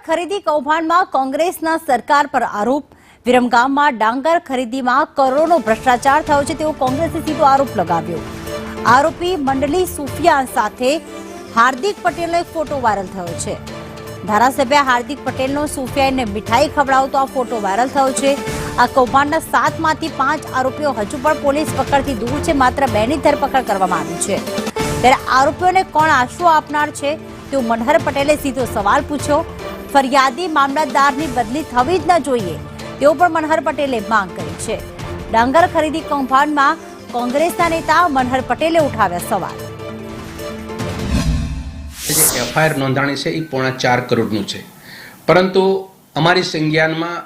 ખરીદી કૌભાંડમાં કોંગ્રેસના સરકાર પર આરોપ। વિરમગામમાં ડાંગર ખરીદીમાં કરોડોનો ભ્રષ્ટાચાર થયો છે તેવો કોંગ્રેસે સીધો આરોપ લગાવ્યો। આરોપી મંડલી સુફિયાન સાથે હાર્દિક પટેલનો એક ફોટો વાયરલ થયો છે। ધારાસભ્ય હાર્દિક પટેલનો સુફિયાનને મીઠાઈ ખવડાવતો આ ફોટો વાયરલ થયો છે। આ કૌભાંડના 7માંથી 5 આરોપીઓ હજુ પણ પોલીસ પકડથી દૂર છે। માત્ર 2ની ધરપકડ કરવામાં આવી છે। ત્યારે આરોપીઓને કોણ આશરો આપનાર છે તેવો મનહર પટેલે સીધો સવાલ પૂછ્યો। ફરિયાદી મામલતદારની બદલી થવી જ ન જોઈએ તેવો પણ મનહર પટેલે માંગ કરી છે। ડાંગર ખરીદી કૌભાંડમાં કોંગ્રેસના નેતા મનહર પટેલે ઉઠાવ્યા સવાલ। એફઆઈઆર નોંધાણી છે એ 4.5 કરોડનું છે, પરંતુ અમારી સંજ્ઞાનમાં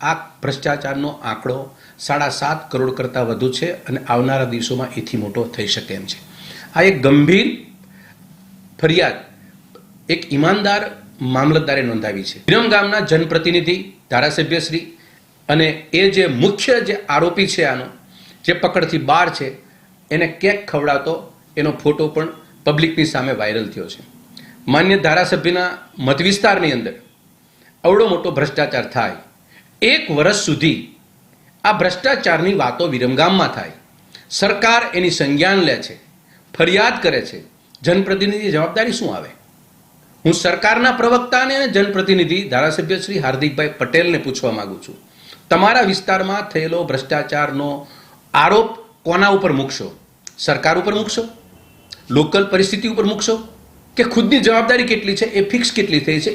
આ ભ્રષ્ટાચારનો આંકડો 7.5 કરોડ કરતાં વધુ છે અને આવનારા દિવસોમાં એથી મોટો થઈ શકે એમ છે। આ એક ગંભીર ફરિયાદ એક ઈમાનદાર મામલતદારે નોંધાવી છે। વિરમગામના જનપ્રતિનિધિ ધારાસભ્યશ્રી અને એ જે મુખ્ય જે આરોપી છે આનો જે પકડથી બહાર છે એને કેક ખવડાવતો એનો ફોટો પણ પબ્લિકની સામે વાયરલ થયો છે। માન્ય ધારાસભ્યના મત વિસ્તારની અંદર અવડો મોટો ભ્રષ્ટાચાર થાય, 1 વર્ષ સુધી આ ભ્રષ્ટાચારની વાતો વિરમગામમાં થાય, સરકાર એની સંજ્ઞાન લે છે, ફરિયાદ કરે છે, જનપ્રતિનિધિની જવાબદારી શું આવે? હું સરકારના પ્રવક્તાને અને જનપ્રતિનિધિ ધારાસભ્ય શ્રી હાર્દિકભાઈ પટેલને પૂછવા માંગુ છું, તમારા વિસ્તારમાં થયેલો ભ્રષ્ટાચારનો આરોપ કોના ઉપર મૂકશો? સરકાર ઉપર મૂકશો? લોકલ પરિસ્થિતિ ઉપર મૂકશો? કે ખુદની જવાબદારી કેટલી છે એ ફિક્સ કેટલી થઈ છે